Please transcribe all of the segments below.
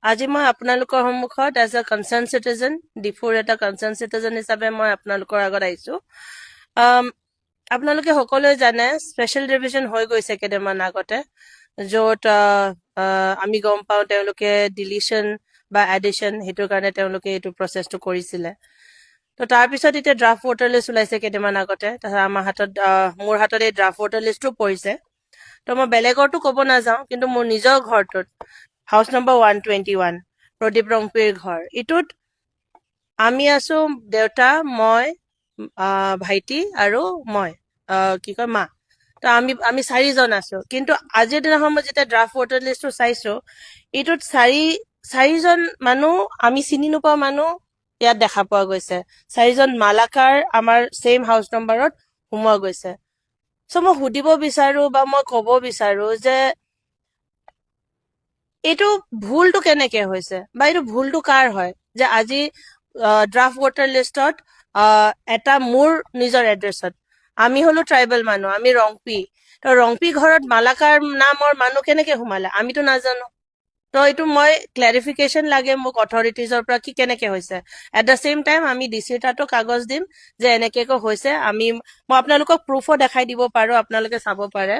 আজি মই আপোনালোকৰ সন্মুখত এজ এ কনচাৰ্ণ চিটিজেন, ডিফুৰ এটা কনচাৰ্ণ চিটিজেন হিচাপে মই আপোনালোকৰ আগত আহিছো। আম, আপোনালোকে সকলোৱে জানে স্পেচিয়েল ডিভিজন হৈ গৈছে কেইদিনমান আগতে, য'ত আমি গম পাওঁ তেওঁলোকে ডিলিশ্যন বা এডিশ্যন সেইটোৰ কাৰণে তেওঁলোকে এইটো প্ৰচেছটো কৰিছিলে। তো তাৰপিছত এতিয়া ড্ৰাফ্ট ভোটাৰ লিষ্ট ওলাইছে কেইদিনমান আগতে, তাৰপিছত আমাৰ হাতত মোৰ হাতত এই ড্ৰাফ্ট ভোটাৰ লিষ্টটো পৰিছে। তো মই বেলেগৰটো ক'ব নাযাওঁ, কিন্তু মোৰ নিজৰ ঘৰটোত হাউচ নম্বৰ 121 প্ৰদীপ ৰংপিৰ ঘৰ, ইটোত আমি আছো দেউতা, মই, ভাইটি আৰু মই কি কয় মা। তো আমি চাৰিজন আছো, কিন্তু আজিৰ দিনাখন মই যেতিয়া ড্ৰাফ্ট ভোটাৰ লিষ্টটো চাইছো, এইটোত চাৰিজন মানুহ আমি চিনি নোপোৱা মানুহ ইয়াত দেখা পোৱা গৈছে। চাৰিজন মালাকাৰ আমাৰ ছেইম হাউচ নম্বৰত সোমোৱা গৈছে। চ' মই সুধিব বিচাৰো বা মই ক'ব বিচাৰো যে এইটো ভুলটো কেনেকে হৈছে, বা এইটো ভুলটো কাৰ হয় যে আজি ড্ৰাফ্ট ভোটাৰ লিষ্টত এটা মোৰ নিজৰ এড্ৰেছত, আমি হলো ট্ৰাইবেল মানুহ, আমি ৰংপি, তো ৰংপি ঘৰত মালাকাৰ নামৰ মানুহ কেনেকে সোমালে আমিতো নাজানো। তো এইটো মই ক্লেৰিফিকেশ্যন লাগে মোক অথৰিটিজৰ পৰা, কি কেনেকে হৈছে। এট দ্য ছেইম টাইম আমি ডিচিৰ তাতো কাগজ দিম যে এনেকে হৈছে। মই আপোনালোকক প্ৰুফো দেখাই দিব পাৰো, আপোনালোকে চাব পাৰে।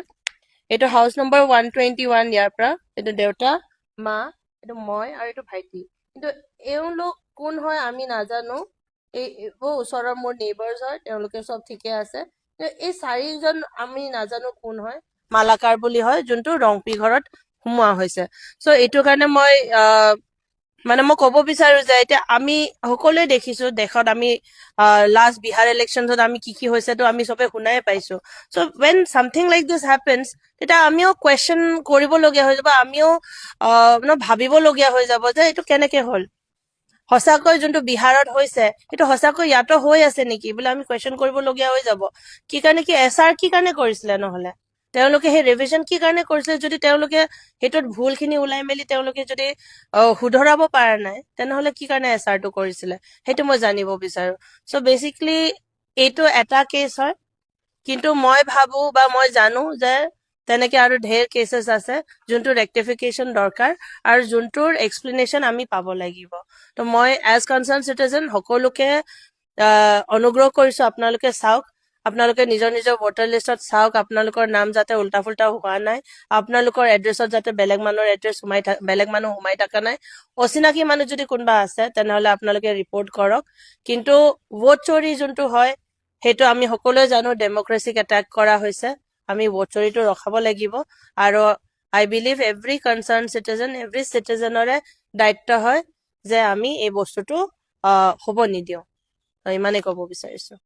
এইটো হাউচ নম্বৰ 121, ইয়াৰ পৰা এইটো দেউতা, মা, এইটো মই আৰু এইটো ভাইটি। কিন্তু এওঁলোক কোন হয় আমি নাজানো। এইবোৰ ওচৰৰ মোৰ নেইবাৰ্ছ হয়, তেওঁলোকে চব ঠিকে আছে। এই চাৰিজন আমি নাজানো কোন হয়। মালাকাৰ বুলি হয়, যোনটো ৰংপি ঘৰত সোমোৱা হৈছে। চ' এইটো কাৰণে মই মই ক'ব বিচাৰো যে এতিয়া আমি সকলোৱে দেখিছো দেশত, আমি লাষ্ট বিহাৰ ইলেকশ্যনত আমি কি হৈছেতো আমি চবে শুনাই পাইছো। So' when something like this happens, তেতিয়া আমিও কুৱেশ্যন কৰিবলগীয়া হৈ যাব, আমিও ভাবিবলগীয়া হৈ যাব যে এইটো কেনেকে হ'ল। সঁচাকৈ যোনটো বিহাৰত হৈছে সেইটো সঁচাকৈ ইয়াতো হৈ আছে নেকি বোলে আমি কুৱেশ্যন কৰিবলগীয়া হৈ যাব। কি কাৰণে, কি SR কি কাৰণে কৰিছিলে, নহলে তেওঁলোকে সেই ৰিভিজন কি কাৰণে কৰিছিলে, যদি তেওঁলোকে সেইটোত ভুল খিনি ওলাই মেলি তেওঁলোকে যদি শুধৰাব পৰা নাই, তেনেহলে কি কাৰণে SR টো কৰিছিলে, সেইটো মই জানিব বিচাৰো। চ' বেচিকলি এইটো এটা কেছ হয়, কিন্তু মই ভাবো বা মই জানো যে তেনেকে আৰু ঢেৰ কেছেছ আছে যোনটো ৰেক্টিফিকেশ্যন দৰকাৰ আৰু যোনটোৰ এক্সপ্লেনেশ্যন আমি পাব লাগিব। তো মই এজ কনচাৰ্ণ চিটিজেন সকলোকে অনুগ্ৰহ কৰিছো, আপোনালোকে চাওক, আপোনালোকে নিজৰ নিজৰ ভোটাৰ লিষ্টত চাওক, আপোনালোকৰ নাম যাতে উল্টা ফুল্টা হোৱা নাই, আপোনালোকৰ এড্ৰেছত যাতে বেলেগ মানুহৰ এড্ৰেছ বেলেগ মানুহ সোমাই থকা নাই। অচিনাকি মানুহ যদি কোনোবা আছে তেনেহলে আপোনালোকে ৰিপৰ্ট কৰক। কিন্তু ভোট চোৰী যোনটো হয় সেইটো আমি সকলোৱে জানো, ডেমক্ৰেচিক এটেক কৰা হৈছে। আমি ভোট চুৰিটো ৰখাব লাগিব, আৰু I believe every concern citizen, every চিটিজেনৰে দায়িত্ব হয় যে আমি এই বস্তুটো হ'ব নিদিওঁ। ইমানেই ক'ব বিচাৰিছো।